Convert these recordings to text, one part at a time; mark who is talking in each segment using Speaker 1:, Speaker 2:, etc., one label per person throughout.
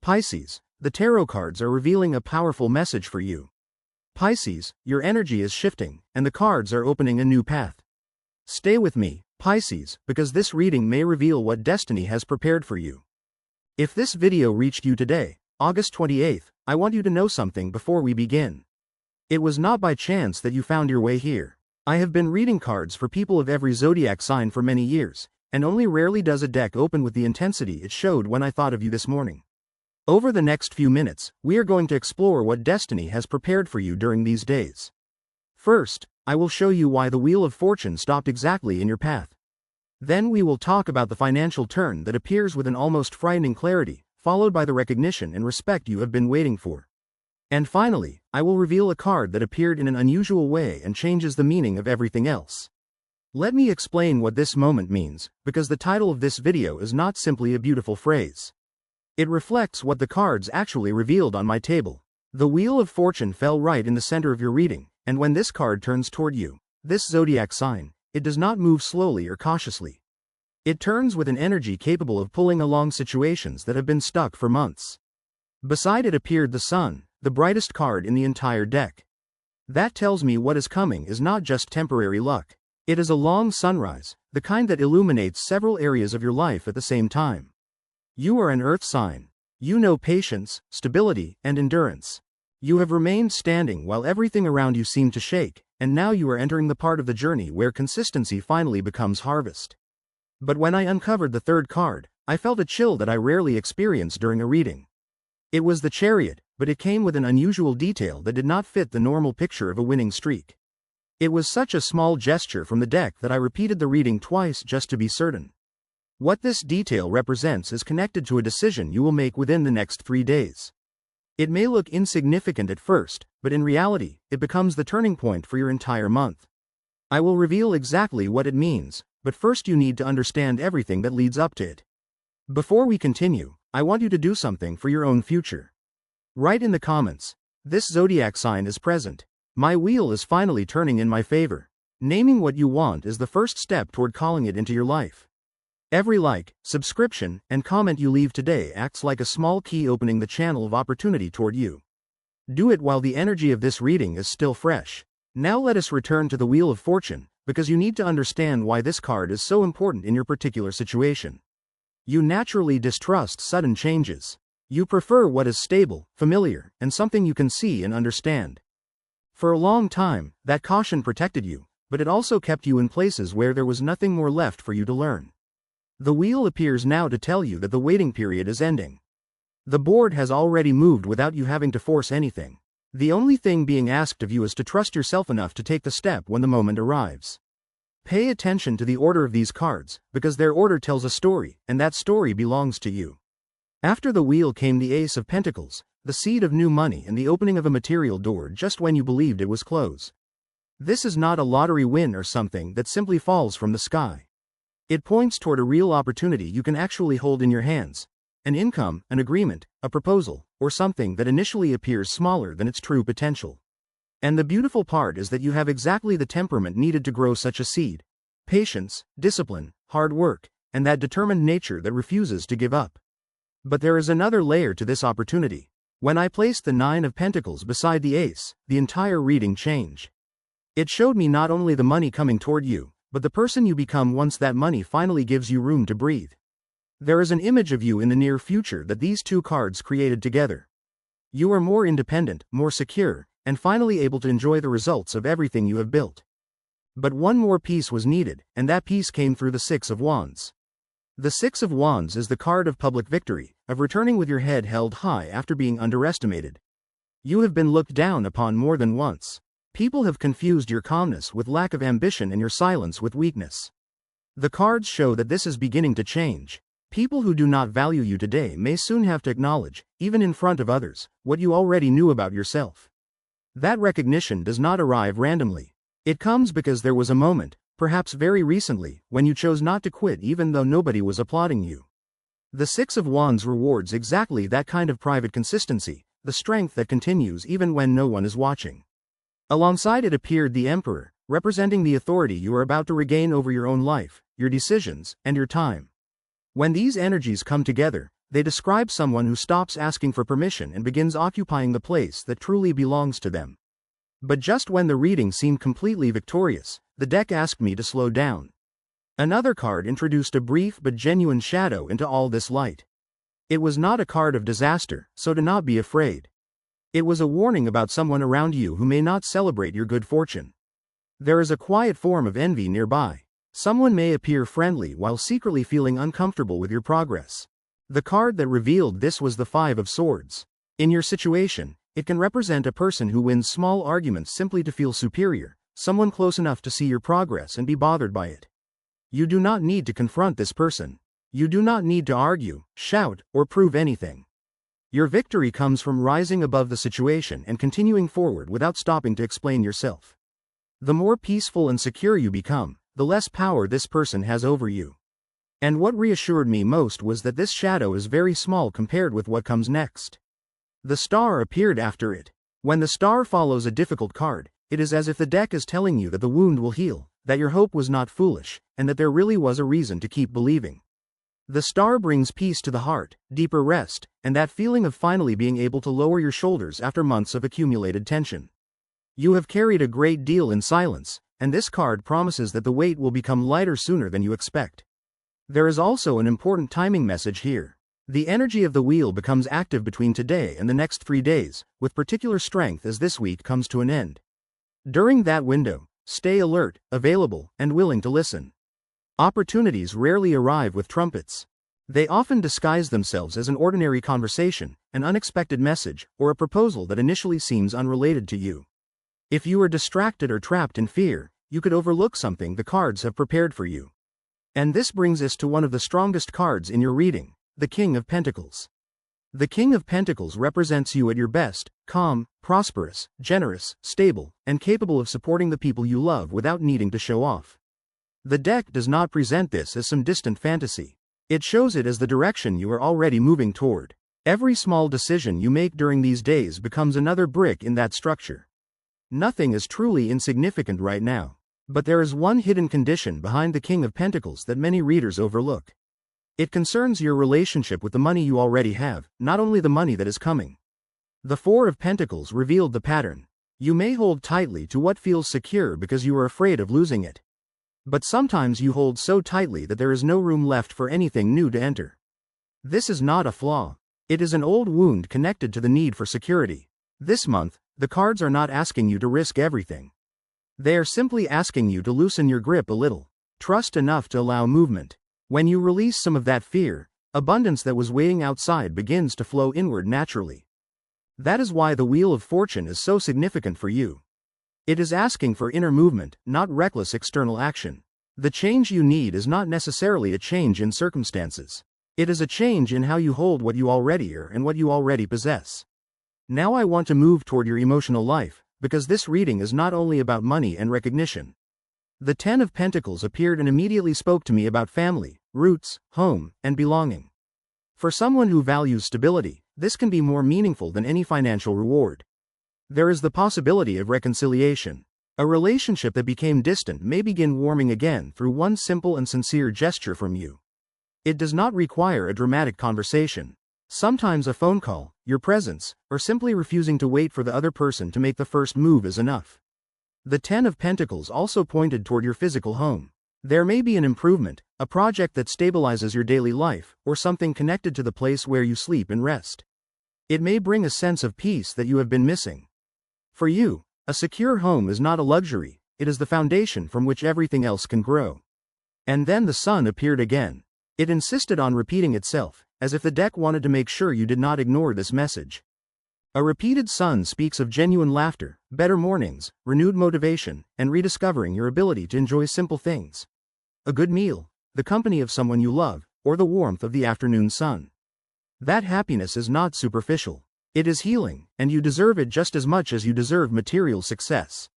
Speaker 1: Pisces, the tarot cards are revealing a powerful message for you. Pisces, your energy is shifting, and the cards are opening a new path. Stay with me, Pisces, because this reading may reveal what destiny has prepared for you. If this video reached you today, August 28th, I want you to know something before we begin. It was not by chance that you found your way here. I have been reading cards for people of every zodiac sign for many years, and only rarely does a deck open with the intensity it showed when I thought of you this morning. Over the next few minutes, we are going to explore what destiny has prepared for you during these days. First, I will show you why the Wheel of Fortune stopped exactly in your path. Then we will talk about the financial turn that appears with an almost frightening clarity, followed by the recognition and respect you have been waiting for. And finally, I will reveal a card that appeared in an unusual way and changes the meaning of everything else. Let me explain what this moment means, because the title of this video is not simply a beautiful phrase. It reflects what the cards actually revealed on my table. The Wheel of Fortune fell right in the center of your reading, and when this card turns toward you, this zodiac sign, it does not move slowly or cautiously. It turns with an energy capable of pulling along situations that have been stuck for months. Beside it appeared the sun, the brightest card in the entire deck. That tells me what is coming is not just temporary luck. It is a long sunrise, the kind that illuminates several areas of your life at the same time. You are an earth sign. You know patience, stability, and endurance. You have remained standing while everything around you seemed to shake, and now you are entering the part of the journey where consistency finally becomes harvest. But when I uncovered the third card, I felt a chill that I rarely experience during a reading. It was the Chariot, but it came with an unusual detail that did not fit the normal picture of a winning streak. It was such a small gesture from the deck that I repeated the reading twice just to be certain. What this detail represents is connected to a decision you will make within the next 3 days. It may look insignificant at first, but in reality, it becomes the turning point for your entire month. I will reveal exactly what it means, but first you need to understand everything that leads up to it. Before we continue, I want you to do something for your own future. Write in the comments, "This zodiac sign is present. My wheel is finally turning in my favor." Naming what you want is the first step toward calling it into your life. Every like, subscription, and comment you leave today acts like a small key opening the channel of opportunity toward you. Do it while the energy of this reading is still fresh. Now let us return to the Wheel of Fortune, because you need to understand why this card is so important in your particular situation. You naturally distrust sudden changes. You prefer what is stable, familiar, and something you can see and understand. For a long time, that caution protected you, but it also kept you in places where there was nothing more left for you to learn. The wheel appears now to tell you that the waiting period is ending. The board has already moved without you having to force anything. The only thing being asked of you is to trust yourself enough to take the step when the moment arrives. Pay attention to the order of these cards, because their order tells a story, and that story belongs to you. After the wheel came the Ace of Pentacles, the seed of new money and the opening of a material door just when you believed it was closed. This is not a lottery win or something that simply falls from the sky. It points toward a real opportunity you can actually hold in your hands. An income, an agreement, a proposal, or something that initially appears smaller than its true potential. And the beautiful part is that you have exactly the temperament needed to grow such a seed. Patience, discipline, hard work, and that determined nature that refuses to give up. But there is another layer to this opportunity. When I placed the Nine of Pentacles beside the Ace, the entire reading changed. It showed me not only the money coming toward you, but the person you become once that money finally gives you room to breathe. There is an image of you in the near future that these two cards created together. You are more independent, more secure, and finally able to enjoy the results of everything you have built. But one more piece was needed, and that piece came through the Six of Wands. The Six of Wands is the card of public victory, of returning with your head held high after being underestimated. You have been looked down upon more than once. People have confused your calmness with lack of ambition and your silence with weakness. The cards show that this is beginning to change. People who do not value you today may soon have to acknowledge, even in front of others, what you already knew about yourself. That recognition does not arrive randomly. It comes because there was a moment, perhaps very recently, when you chose not to quit even though nobody was applauding you. The Six of Wands rewards exactly that kind of private consistency, the strength that continues even when no one is watching. Alongside it appeared the Emperor, representing the authority you are about to regain over your own life, your decisions, and your time. When these energies come together, They describe someone who stops asking for permission and begins occupying the place that truly belongs to them. But just when the reading seemed completely victorious, the deck asked me to slow down. Another card introduced a brief but genuine shadow into all this light. It was not a card of disaster, so do not be afraid. It was a warning about someone around you who may not celebrate your good fortune. There is a quiet form of envy nearby. Someone may appear friendly while secretly feeling uncomfortable with your progress. The card that revealed this was the Five of Swords. In your situation, it can represent a person who wins small arguments simply to feel superior, someone close enough to see your progress and be bothered by it. You do not need to confront this person. You do not need to argue, shout, or prove anything. Your victory comes from rising above the situation and continuing forward without stopping to explain yourself. The more peaceful and secure you become, the less power this person has over you. And what reassured me most was that this shadow is very small compared with what comes next. The star appeared after it. When the star follows a difficult card, it is as if the deck is telling you that the wound will heal, that your hope was not foolish, and that there really was a reason to keep believing. The star brings peace to the heart, deeper rest, and that feeling of finally being able to lower your shoulders after months of accumulated tension. You have carried a great deal in silence, and this card promises that the weight will become lighter sooner than you expect. There is also an important timing message here. The energy of the wheel becomes active between today and the next 3 days, with particular strength as this week comes to an end. During that window, stay alert, available, and willing to listen. Opportunities rarely arrive with trumpets. They often disguise themselves as an ordinary conversation, an unexpected message, or a proposal that initially seems unrelated to you. If you are distracted or trapped in fear, you could overlook something the cards have prepared for you. And this brings us to one of the strongest cards in your reading, the King of Pentacles. The King of Pentacles represents you at your best, calm, prosperous, generous, stable, and capable of supporting the people you love without needing to show off. The deck does not present this as some distant fantasy. It shows it as the direction you are already moving toward. Every small decision you make during these days becomes another brick in that structure. Nothing is truly insignificant right now. But there is one hidden condition behind the King of Pentacles that many readers overlook. It concerns your relationship with the money you already have, not only the money that is coming. The Four of Pentacles revealed the pattern. You may hold tightly to what feels secure because you are afraid of losing it. But sometimes you hold so tightly that there is no room left for anything new to enter. This is not a flaw. It is an old wound connected to the need for security. This month, the cards are not asking you to risk everything. They are simply asking you to loosen your grip a little. Trust enough to allow movement. When you release some of that fear, abundance that was waiting outside begins to flow inward naturally. That is why the Wheel of Fortune is so significant for you. It is asking for inner movement, not reckless external action. The change you need is not necessarily a change in circumstances. It is a change in how you hold what you already are and what you already possess. Now I want to move toward your emotional life, because this reading is not only about money and recognition. The Ten of Pentacles appeared and immediately spoke to me about family, roots, home, and belonging. For someone who values stability, this can be more meaningful than any financial reward. There is the possibility of reconciliation. A relationship that became distant may begin warming again through one simple and sincere gesture from you. It does not require a dramatic conversation. Sometimes a phone call, your presence, or simply refusing to wait for the other person to make the first move is enough. The Ten of Pentacles also pointed toward your physical home. There may be an improvement, a project that stabilizes your daily life, or something connected to the place where you sleep and rest. It may bring a sense of peace that you have been missing. For you, a secure home is not a luxury, it is the foundation from which everything else can grow. And then the sun appeared again. It insisted on repeating itself, as if the deck wanted to make sure you did not ignore this message. A repeated sun speaks of genuine laughter, better mornings, renewed motivation, and rediscovering your ability to enjoy simple things. A good meal, the company of someone you love, or the warmth of the afternoon sun. That happiness is not superficial. It is healing, and you deserve it just as much as you deserve material success.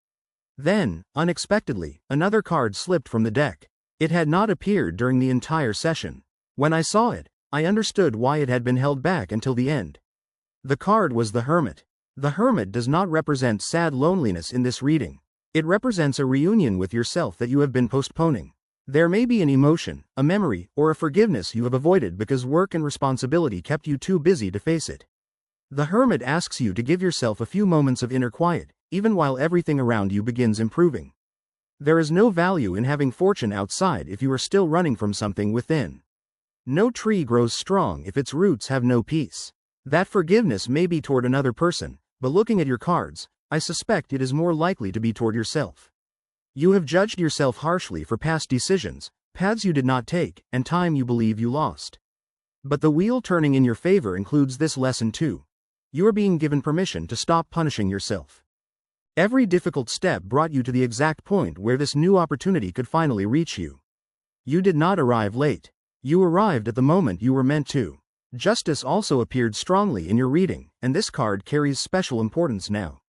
Speaker 1: Then, unexpectedly, another card slipped from the deck. It had not appeared during the entire session. When I saw it, I understood why it had been held back until the end. The card was the Hermit. The Hermit does not represent sad loneliness in this reading. It represents a reunion with yourself that you have been postponing. There may be an emotion, a memory, or a forgiveness you have avoided because work and responsibility kept you too busy to face it. The Hermit asks you to give yourself a few moments of inner quiet, even while everything around you begins improving. There is no value in having fortune outside if you are still running from something within. No tree grows strong if its roots have no peace. That forgiveness may be toward another person, but looking at your cards, I suspect it is more likely to be toward yourself. You have judged yourself harshly for past decisions, paths you did not take, and time you believe you lost. But the wheel turning in your favor includes this lesson too. You are being given permission to stop punishing yourself. Every difficult step brought you to the exact point where this new opportunity could finally reach you. You did not arrive late. You arrived at the moment you were meant to. Justice also appeared strongly in your reading, and this card carries special importance now.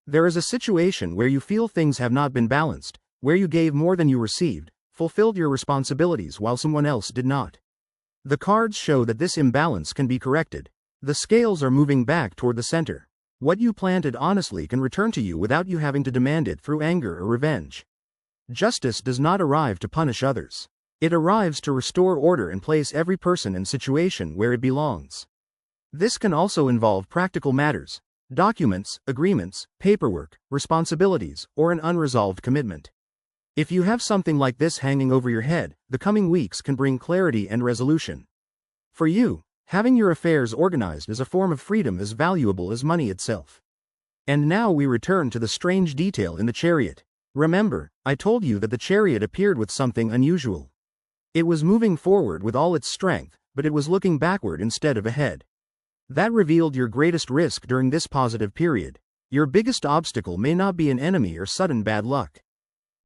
Speaker 1: There is a situation where you feel things have not been balanced, where you gave more than you received, fulfilled your responsibilities while someone else did not. The cards show that this imbalance can be corrected. The scales are moving back toward the center. What you planted honestly can return to you without you having to demand it through anger or revenge. Justice does not arrive to punish others. It arrives to restore order and place every person and situation where it belongs. This can also involve practical matters. Documents, agreements, paperwork, responsibilities, or an unresolved commitment. If you have something like this hanging over your head, the coming weeks can bring clarity and resolution. For you, having your affairs organized as a form of freedom is valuable as money itself. And now we return to the strange detail in the Chariot. Remember, I told you that the Chariot appeared with something unusual. It was moving forward with all its strength, but it was looking backward instead of ahead. That revealed your greatest risk during this positive period. Your biggest obstacle may not be an enemy or sudden bad luck.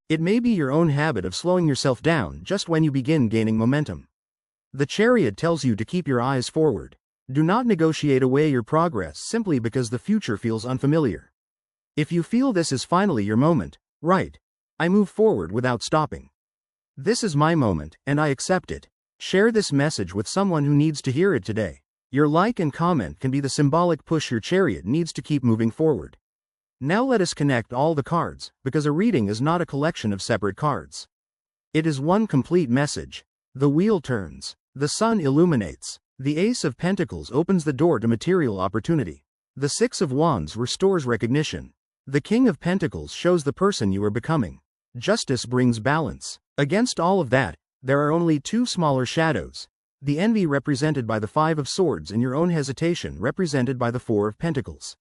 Speaker 1: It may be your own habit of slowing yourself down just when you begin gaining momentum. The Chariot tells you to keep your eyes forward. Do not negotiate away your progress simply because the future feels unfamiliar. If you feel this is finally your moment, right, I move forward without stopping. This is my moment, and I accept it. Share this message with someone who needs to hear it today. Your like and comment can be the symbolic push your Chariot needs to keep moving forward. Now let us connect all the cards, because a reading is not a collection of separate cards. It is one complete message. The wheel turns. The sun illuminates. The Ace of Pentacles opens the door to material opportunity. The Six of Wands restores recognition. The King of Pentacles shows the person you are becoming. Justice brings balance. Against all of that, there are only two smaller shadows. The envy represented by the Five of Swords and your own hesitation represented by the Four of Pentacles.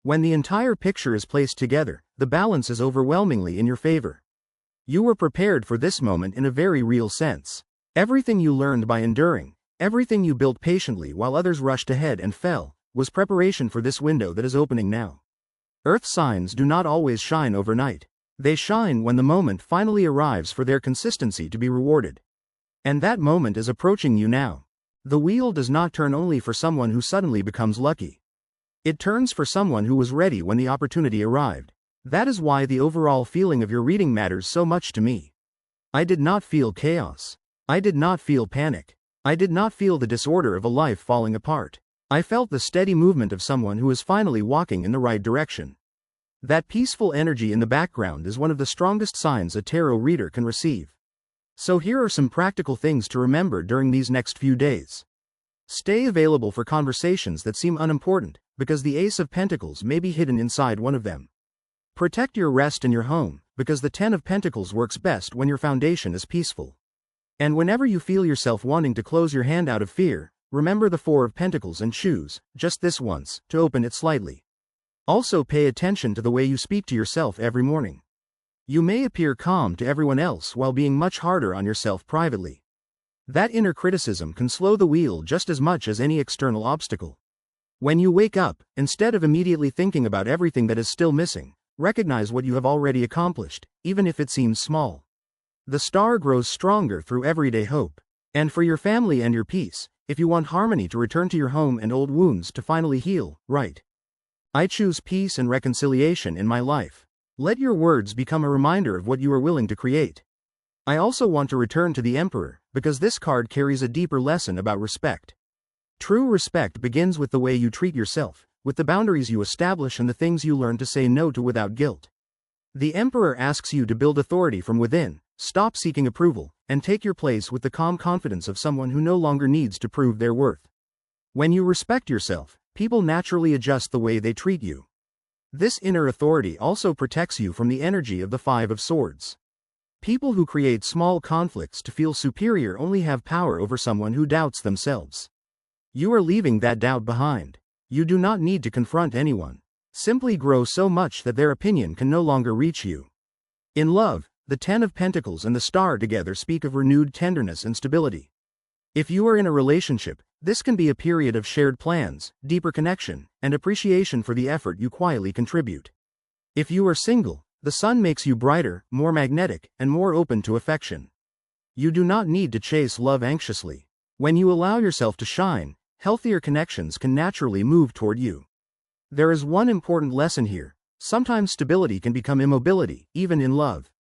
Speaker 1: When the entire picture is placed together, the balance is overwhelmingly in your favor. You were prepared for this moment in a very real sense. Everything you learned by enduring, everything you built patiently while others rushed ahead and fell, was preparation for this window that is opening now. Earth signs do not always shine overnight. They shine when the moment finally arrives for their consistency to be rewarded. And that moment is approaching you now. The wheel does not turn only for someone who suddenly becomes lucky. It turns for someone who was ready when the opportunity arrived. That is why the overall feeling of your reading matters so much to me. I did not feel chaos. I did not feel panic. I did not feel the disorder of a life falling apart. I felt the steady movement of someone who is finally walking in the right direction. That peaceful energy in the background is one of the strongest signs a tarot reader can receive. So here are some practical things to remember during these next few days. Stay available for conversations that seem unimportant, because the Ace of Pentacles may be hidden inside one of them. Protect your rest and your home, because the Ten of Pentacles works best when your foundation is peaceful. And whenever you feel yourself wanting to close your hand out of fear, remember the Four of Pentacles and choose, just this once, to open it slightly. Also pay attention to the way you speak to yourself every morning. You may appear calm to everyone else while being much harder on yourself privately. That inner criticism can slow the wheel just as much as any external obstacle. When you wake up, instead of immediately thinking about everything that is still missing, recognize what you have already accomplished, even if it seems small. The star grows stronger through everyday hope. And for your family and your peace, if you want harmony to return to your home and old wounds to finally heal, right? I choose peace and reconciliation in my life. Let your words become a reminder of what you are willing to create. I also want to return to the Emperor, because this card carries a deeper lesson about respect. True respect begins with the way you treat yourself, with the boundaries you establish and the things you learn to say no to without guilt. The Emperor asks you to build authority from within, stop seeking approval, and take your place with the calm confidence of someone who no longer needs to prove their worth. When you respect yourself, people naturally adjust the way they treat you. This inner authority also protects you from the energy of the Five of Swords. People who create small conflicts to feel superior only have power over someone who doubts themselves. You are leaving that doubt behind. You do not need to confront anyone. Simply grow so much that their opinion can no longer reach you. In love, the Ten of Pentacles and the Star together speak of renewed tenderness and stability. If you are in a relationship, this can be a period of shared plans, deeper connection, and appreciation for the effort you quietly contribute. If you are single, the sun makes you brighter, more magnetic, and more open to affection. You do not need to chase love anxiously. When you allow yourself to shine, healthier connections can naturally move toward you. There is one important lesson here. Sometimes stability can become immobility, even in love.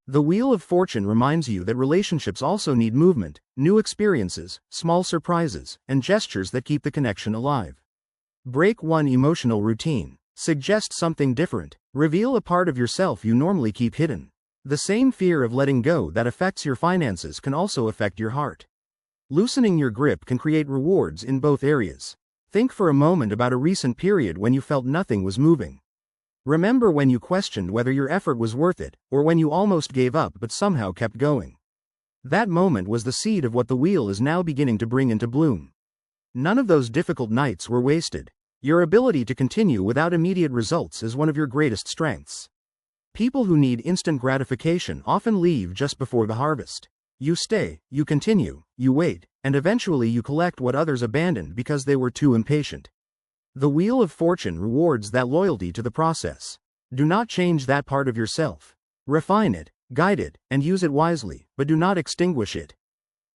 Speaker 1: The Wheel of Fortune reminds you that relationships also need movement, new experiences, small surprises, and gestures that keep the connection alive. Break one emotional routine. Suggest something different. Reveal a part of yourself you normally keep hidden. The same fear of letting go that affects your finances can also affect your heart. Loosening your grip can create rewards in both areas. Think for a moment about a recent period when you felt nothing was moving. Remember when you questioned whether your effort was worth it, or when you almost gave up but somehow kept going. That moment was the seed of what the wheel is now beginning to bring into bloom. None of those difficult nights were wasted. Your ability to continue without immediate results is one of your greatest strengths. People who need instant gratification often leave just before the harvest. You stay, you continue, you wait, and eventually you collect what others abandoned because they were too impatient. The Wheel of Fortune rewards that loyalty to the process. Do not change that part of yourself. Refine it, guide it, and use it wisely, but do not extinguish it.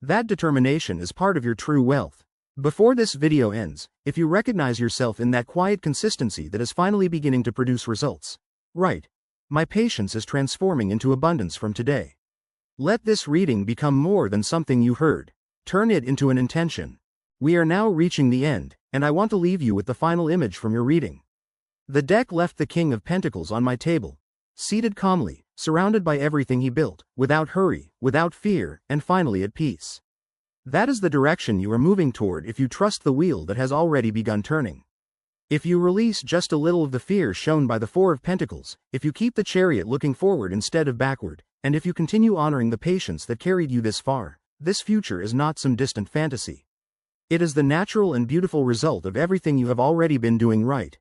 Speaker 1: That determination is part of your true wealth. Before this video ends, if you recognize yourself in that quiet consistency that is finally beginning to produce results, write, "My patience is transforming into abundance from today." Let this reading become more than something you heard. Turn it into an intention. We are now reaching the end, and I want to leave you with the final image from your reading. The deck left the King of Pentacles on my table, seated calmly, surrounded by everything he built, without hurry, without fear, and finally at peace. That is the direction you are moving toward if you trust the wheel that has already begun turning. If you release just a little of the fear shown by the Four of Pentacles, if you keep the chariot looking forward instead of backward, and if you continue honoring the patience that carried you this far, this future is not some distant fantasy. It is the natural and beautiful result of everything you have already been doing right.